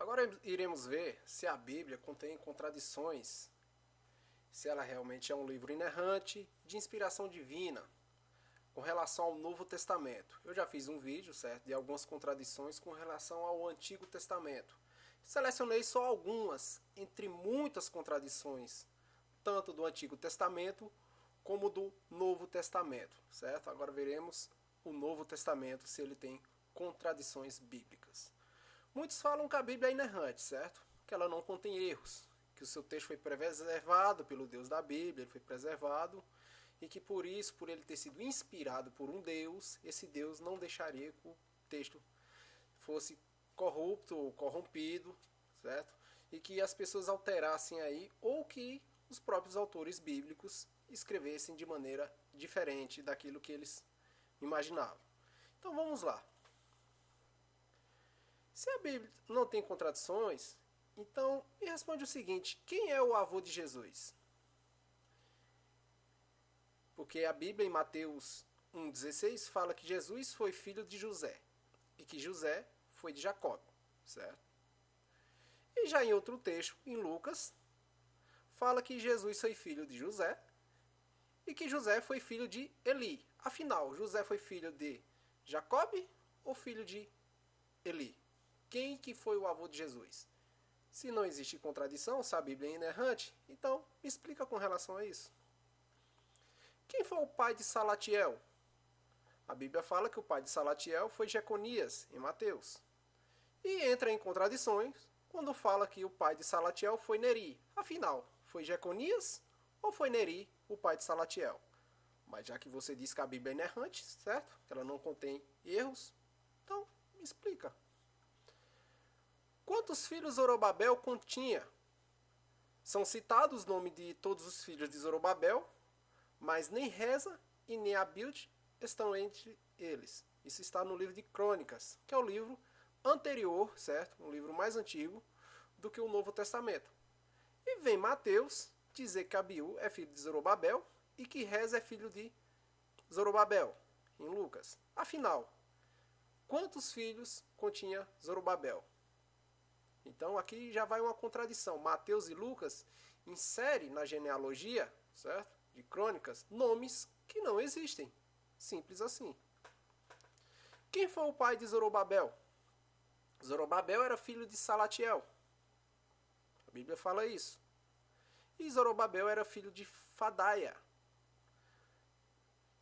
Agora iremos ver se a Bíblia contém contradições, se ela realmente é um livro inerrante de inspiração divina com relação ao Novo Testamento. Eu já fiz um vídeo, certo, de algumas contradições com relação ao Antigo Testamento. Selecionei só algumas entre muitas contradições, tanto do Antigo Testamento como do Novo Testamento, certo? Agora veremos o Novo Testamento, se ele tem contradições bíblicas. Muitos falam que a Bíblia é inerrante, certo? Que ela não contém erros, que o seu texto foi preservado pelo Deus da Bíblia, ele foi preservado, e que por isso, por ele ter sido inspirado por um Deus, esse Deus não deixaria que o texto fosse corrupto ou corrompido, certo? E que as pessoas alterassem aí, ou que os próprios autores bíblicos escrevessem de maneira diferente daquilo que eles imaginavam. Então vamos lá. Se a Bíblia não tem contradições, então me responde o seguinte: quem é o avô de Jesus? Porque a Bíblia em Mateus 1,16 fala que Jesus foi filho de José e que José foi de Jacó, certo? E já em outro texto, em Lucas, fala que Jesus foi filho de José e que José foi filho de Eli. Afinal, José foi filho de Jacob ou filho de Eli? Quem que foi o avô de Jesus? Se não existe contradição, se a Bíblia é inerrante, então me explica com relação a isso. Quem foi o pai de Salatiel? A Bíblia fala que o pai de Salatiel foi Jeconias, em Mateus. E entra em contradições quando fala que o pai de Salatiel foi Neri. Afinal, foi Jeconias ou foi Neri o pai de Salatiel? Mas já que você diz que a Bíblia é inerrante, certo? Que ela não contém erros, então me explica. Quantos filhos Zorobabel continha? São citados os nomes de todos os filhos de Zorobabel, mas nem Reza e nem Abiud estão entre eles. Isso está no livro de Crônicas, que é o livro anterior, certo? Um livro mais antigo do que o Novo Testamento. E vem Mateus dizer que Abiú é filho de Zorobabel e que Reza é filho de Zorobabel, em Lucas. Afinal, quantos filhos continha Zorobabel? Então aqui já vai uma contradição. Mateus e Lucas inserem na genealogia, certo? De Crônicas, nomes que não existem. Simples assim. Quem foi o pai de Zorobabel? Zorobabel era filho de Salatiel. A Bíblia fala isso. E Zorobabel era filho de Fadaia.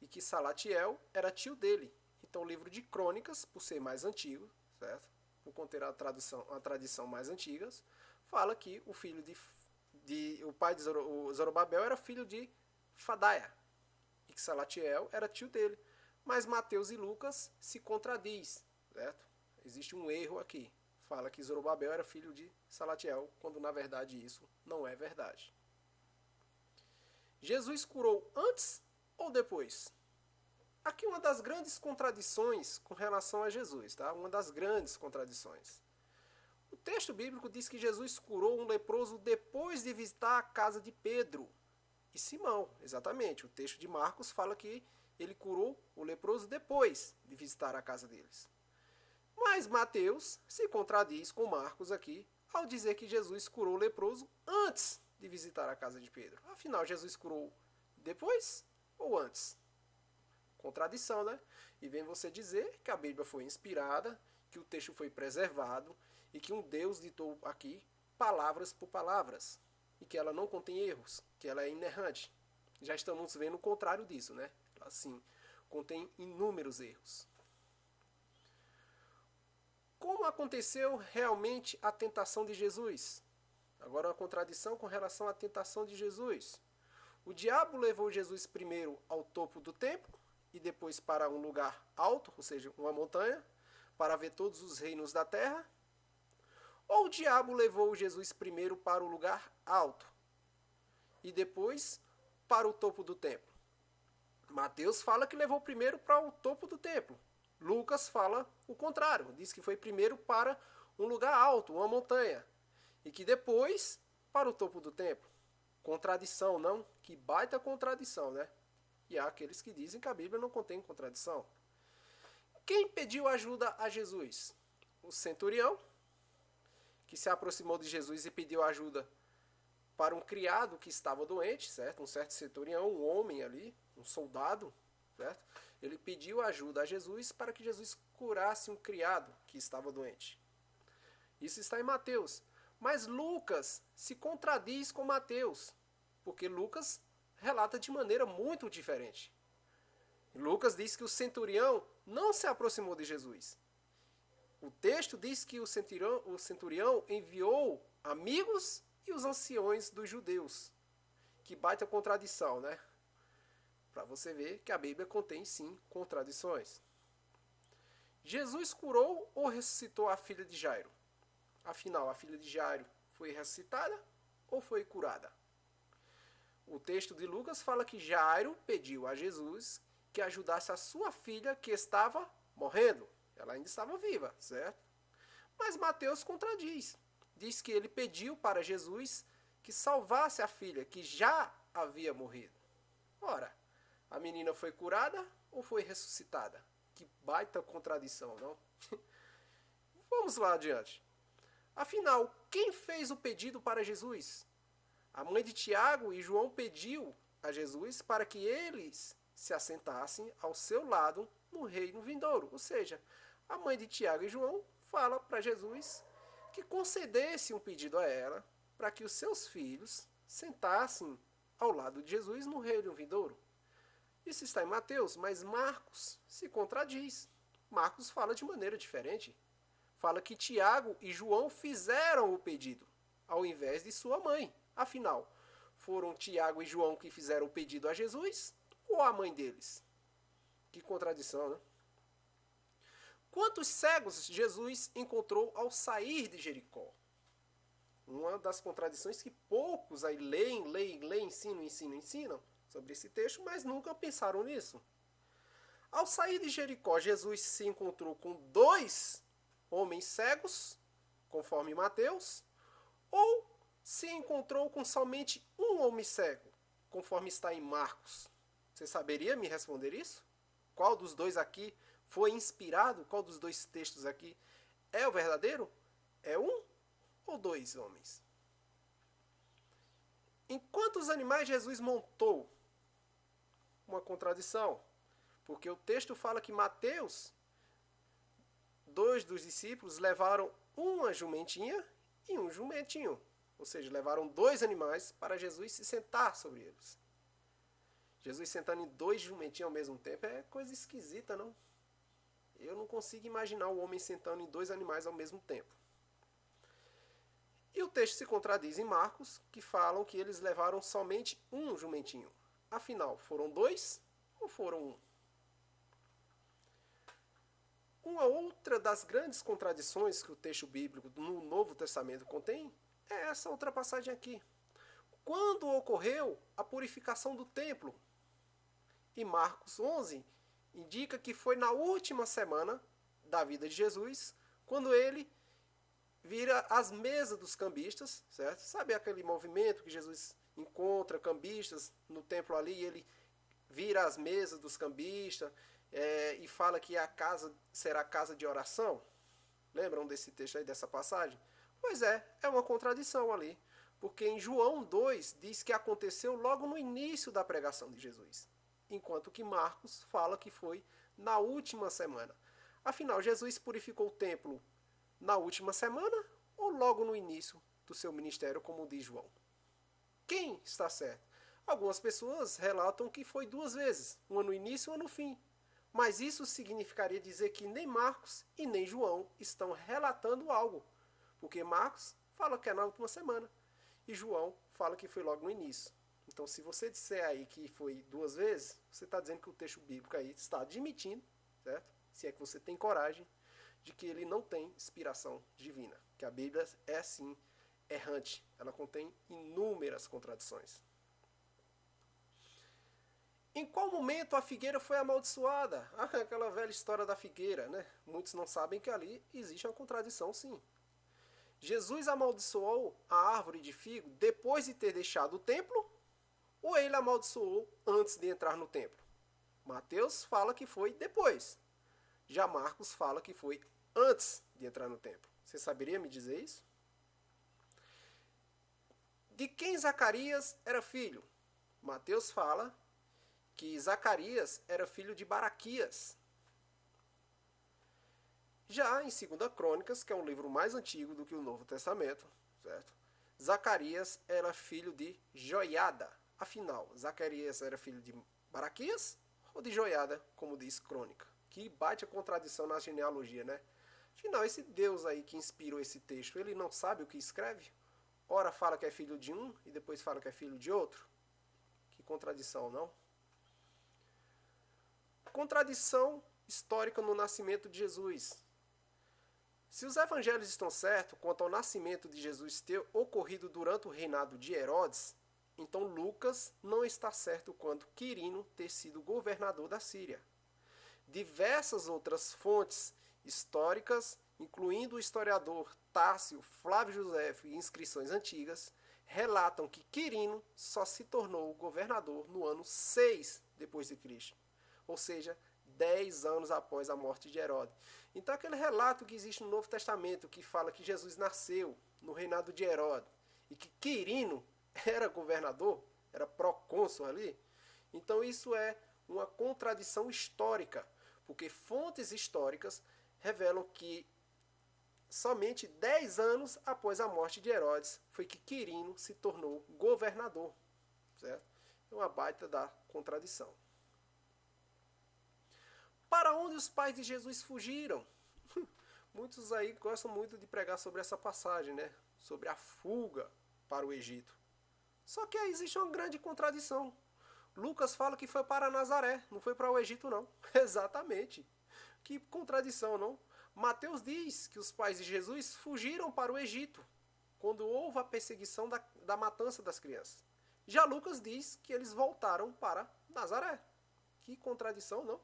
E que Salatiel era tio dele. Então o livro de Crônicas, por ser mais antigo, certo? Por conter a tradição mais antiga, fala que o pai de Zorobabel era filho de Fadaia e que Salatiel era tio dele. Mas Mateus e Lucas se contradiz, certo? Existe um erro aqui. Fala que Zorobabel era filho de Salatiel, quando na verdade isso não é verdade. Jesus curou antes ou depois? Aqui uma das grandes contradições com relação a Jesus, tá? Uma das grandes contradições. O texto bíblico diz que Jesus curou um leproso depois de visitar a casa de Pedro e Simão, exatamente. O texto de Marcos fala que ele curou o leproso depois de visitar a casa deles. Mas Mateus se contradiz com Marcos aqui ao dizer que Jesus curou o leproso antes de visitar a casa de Pedro. Afinal, Jesus curou depois ou antes? Contradição, né? E vem você dizer que a Bíblia foi inspirada, que o texto foi preservado e que um Deus ditou aqui palavras por palavras e que ela não contém erros, que ela é inerrante. Já estamos vendo o contrário disso, né? Ela, sim, contém inúmeros erros. Como aconteceu realmente a tentação de Jesus? Agora uma contradição com relação à tentação de Jesus. O diabo levou Jesus primeiro ao topo do templo e depois para um lugar alto, ou seja, uma montanha, para ver todos os reinos da terra? Ou o diabo levou Jesus primeiro para o lugar alto e depois para o topo do templo? Mateus fala que levou primeiro para o topo do templo. Lucas fala o contrário, diz que foi primeiro para um lugar alto, uma montanha, e que depois para o topo do templo. Contradição, não? Que baita contradição, né? E há aqueles que dizem que a Bíblia não contém contradição. Quem pediu ajuda a Jesus? O centurião. que se aproximou de Jesus e pediu ajuda para um criado que estava doente, certo? Um certo centurião, um homem ali, um soldado, certo? Ele pediu ajuda a Jesus para que Jesus curasse um criado que estava doente. Isso está em Mateus. Mas Lucas se contradiz com Mateus, porque Lucas relata de maneira muito diferente. Lucas diz que o centurião não se aproximou de Jesus. O texto diz que o centurião enviou amigos e os anciões dos judeus. Que baita contradição, né? Para você ver que a Bíblia contém, sim, contradições. Jesus curou ou ressuscitou a filha de Jairo? Afinal, a filha de Jairo foi ressuscitada ou foi curada? O texto de Lucas fala que Jairo pediu a Jesus que ajudasse a sua filha que estava morrendo. Ela ainda estava viva, certo? Mas Mateus contradiz. Diz que ele pediu para Jesus que salvasse a filha que já havia morrido. Ora, a menina foi curada ou foi ressuscitada? Que baita contradição, não? Vamos lá adiante. Afinal, quem fez o pedido para Jesus? A mãe de Tiago e João pediu a Jesus para que eles se assentassem ao seu lado no reino vindouro. Ou seja, a mãe de Tiago e João fala para Jesus que concedesse um pedido a ela para que os seus filhos sentassem ao lado de Jesus no reino vindouro. Isso está em Mateus, mas Marcos se contradiz. Marcos fala de maneira diferente. Fala que Tiago e João fizeram o pedido, ao invés de sua mãe. Afinal, foram Tiago e João que fizeram o pedido a Jesus ou a mãe deles? Que contradição, né? Quantos cegos Jesus encontrou ao sair de Jericó? Uma das contradições que poucos aí leem, ensinam sobre esse texto, mas nunca pensaram nisso. Ao sair de Jericó, Jesus se encontrou com 2 homens cegos, conforme Mateus, ou se encontrou com somente um homem cego, conforme está em Marcos? Você saberia me responder isso? Qual dos dois aqui foi inspirado? Qual dos 2 textos aqui é o verdadeiro? É um ou 2 homens? Em quantos animais Jesus montou? Uma contradição, porque o texto fala que Mateus, 2 dos discípulos levaram uma jumentinha e um jumentinho. Ou seja, levaram 2 animais para Jesus se sentar sobre eles. Jesus sentando em 2 jumentinhos ao mesmo tempo é coisa esquisita, não? Eu não consigo imaginar o homem sentando em 2 animais ao mesmo tempo. E o texto se contradiz em Marcos, que falam que eles levaram somente um jumentinho. Afinal, foram 2 ou foram 1? Uma outra das grandes contradições que o texto bíblico no Novo Testamento contém é essa outra passagem aqui. Quando ocorreu a purificação do templo? E Marcos 11 indica que foi na última semana da vida de Jesus, quando ele vira as mesas dos cambistas, certo? Sabe aquele movimento que Jesus encontra cambistas no templo ali, e ele vira as mesas dos cambistas e fala que a casa será casa de oração? Lembram desse texto aí, dessa passagem? Pois é uma contradição ali, porque em João 2 diz que aconteceu logo no início da pregação de Jesus, enquanto que Marcos fala que foi na última semana. Afinal, Jesus purificou o templo na última semana ou logo no início do seu ministério, como diz João? Quem está certo? Algumas pessoas relatam que foi 2 vezes, uma no início e uma no fim. Mas isso significaria dizer que nem Marcos e nem João estão relatando algo, porque Marcos fala que é na última semana e João fala que foi logo no início. Então, se você disser aí que foi 2 vezes, você está dizendo que o texto bíblico aí está admitindo, certo? Se é que você tem coragem, de que ele não tem inspiração divina, que a Bíblia é sim errante, ela contém inúmeras contradições. Em qual momento a figueira foi amaldiçoada? Aquela velha história da figueira, né? Muitos não sabem que ali existe uma contradição, sim. Jesus amaldiçoou a árvore de figo depois de ter deixado o templo, ou ele amaldiçoou antes de entrar no templo? Mateus fala que foi depois. Já Marcos fala que foi antes de entrar no templo. Você saberia me dizer isso? De quem Zacarias era filho? Mateus fala que Zacarias era filho de Baraquias. Já em 2 Crônicas, que é um livro mais antigo do que o Novo Testamento, certo? Zacarias era filho de Joiada. Afinal, Zacarias era filho de Baraquias ou de Joiada, como diz Crônica? Que bate a contradição na genealogia, né? Afinal, esse Deus aí que inspirou esse texto, ele não sabe o que escreve? Ora fala que é filho de um e depois fala que é filho de outro? Que contradição, não? Contradição histórica no nascimento de Jesus. Se os evangelhos estão certos quanto ao nascimento de Jesus ter ocorrido durante o reinado de Herodes, então Lucas não está certo quanto Quirino ter sido governador da Síria. Diversas outras fontes históricas, incluindo o historiador Tácio, Flávio Josefo e inscrições antigas, relatam que Quirino só se tornou governador no ano 6 depois de Cristo, ou seja, 10 anos após a morte de Herodes. Então aquele relato que existe no Novo Testamento que fala que Jesus nasceu no reinado de Herodes e que Quirino era governador, era procônsul ali, então isso é uma contradição histórica, porque fontes históricas revelam que somente 10 anos após a morte de Herodes foi que Quirino se tornou governador. Certo? É uma baita da contradição. Para onde os pais de Jesus fugiram? Muitos aí gostam muito de pregar sobre essa passagem, né? Sobre a fuga para o Egito. Só que aí existe uma grande contradição. Lucas fala que foi para Nazaré, não foi para o Egito não. Exatamente. Que contradição, não? Mateus diz que os pais de Jesus fugiram para o Egito, quando houve a perseguição da matança das crianças. Já Lucas diz que eles voltaram para Nazaré. Que contradição, não?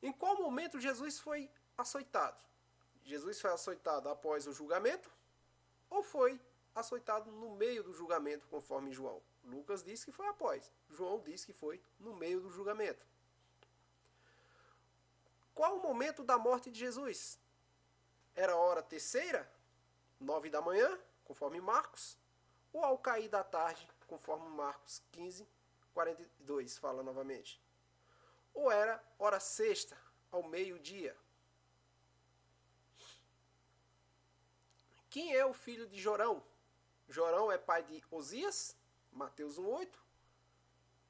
Em qual momento Jesus foi açoitado? Jesus foi açoitado após o julgamento ou foi açoitado no meio do julgamento, conforme João? Lucas diz que foi após. João diz que foi no meio do julgamento. Qual o momento da morte de Jesus? Era a hora terceira, 9 da manhã, conforme Marcos, ou ao cair da tarde, conforme Marcos 15, 42, fala novamente. Ou era hora sexta, ao meio-dia. Quem é o filho de Jorão? Jorão é pai de Osias, Mateus 1,8,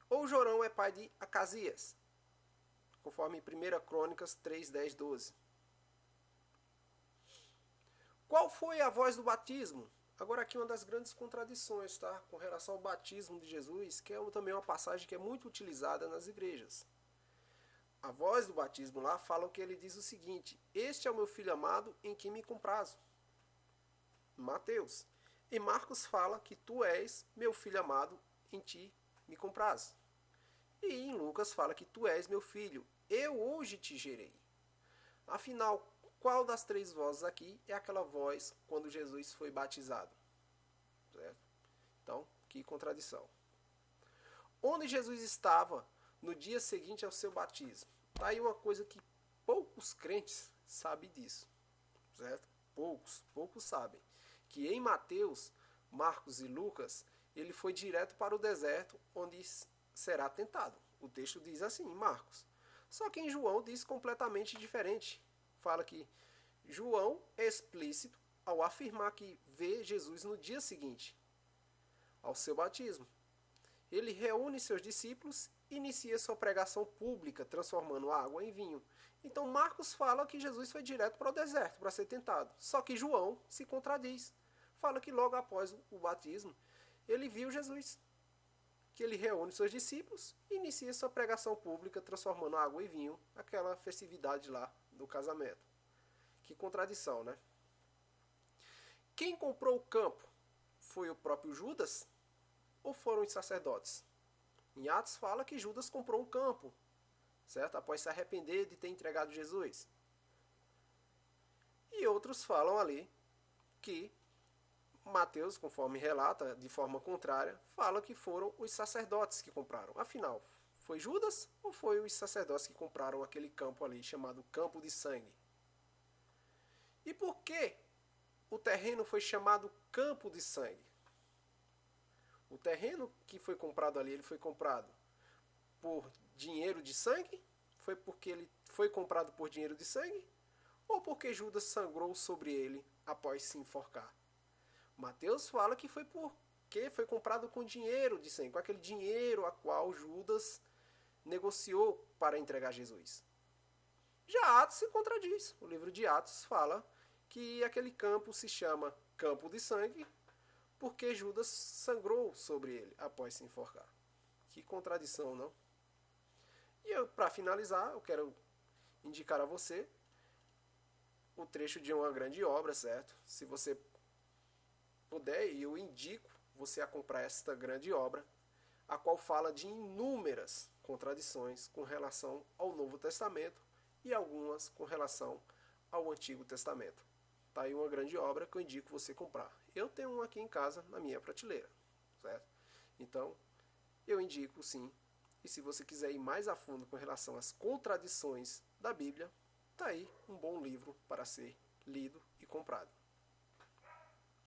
ou Jorão é pai de Acasias, conforme 1 Crônicas 3, 10, 12. Qual foi a voz do batismo? Agora aqui uma das grandes contradições, tá? Com relação ao batismo de Jesus, que é também uma passagem que é muito utilizada nas igrejas. A voz do batismo lá fala que ele diz o seguinte: este é o meu filho amado em quem me comprazo. Mateus. E Marcos fala que tu és meu filho amado, em ti me comprazo. E em Lucas fala que tu és meu filho, eu hoje te gerei. Afinal, qual das três vozes aqui é aquela voz quando Jesus foi batizado? Certo? Então, que contradição. Onde Jesus estava no dia seguinte ao seu batismo? Está aí uma coisa que poucos crentes sabem disso. Certo? Poucos sabem. Que em Mateus, Marcos e Lucas, ele foi direto para o deserto onde será tentado. O texto diz assim em Marcos. Só que em João diz completamente diferente. Fala que João é explícito ao afirmar que vê Jesus no dia seguinte ao seu batismo. Ele reúne seus discípulos e inicia sua pregação pública, transformando água em vinho. Então Marcos fala que Jesus foi direto para o deserto para ser tentado. Só que João se contradiz. Fala que logo após o batismo, ele viu Jesus. Que ele reúne seus discípulos e inicia sua pregação pública, transformando água em vinho, aquela festividade lá do casamento. Que contradição, né? Quem comprou o campo? Foi o próprio Judas ou foram os sacerdotes? Em Atos fala que Judas comprou um campo, certo? Após se arrepender de ter entregado Jesus. E outros falam ali que Mateus, conforme relata, de forma contrária, fala que foram os sacerdotes que compraram. Afinal, foi Judas ou foi os sacerdotes que compraram aquele campo ali, chamado Campo de Sangue? E por que o terreno foi chamado Campo de Sangue. O terreno que foi comprado ali, ele foi comprado por dinheiro de sangue? Foi porque ele foi comprado por dinheiro de sangue? Ou porque Judas sangrou sobre ele após se enforcar? Mateus fala que foi porque foi comprado com dinheiro de sangue, com aquele dinheiro a qual Judas negociou para entregar Jesus. Já Atos se contradiz. O livro de Atos fala que aquele campo se chama Campo de Sangue porque Judas sangrou sobre ele após se enforcar. Que contradição, não? E para finalizar, eu quero indicar a você o trecho de uma grande obra, certo? Se você puder, eu indico você a comprar esta grande obra, a qual fala de inúmeras contradições com relação ao Novo Testamento e algumas com relação ao Antigo Testamento. Tá aí uma grande obra que eu indico você comprar. Eu tenho uma aqui em casa, na minha prateleira, certo? Então, eu indico sim. E se você quiser ir mais a fundo com relação às contradições da Bíblia, tá aí um bom livro para ser lido e comprado.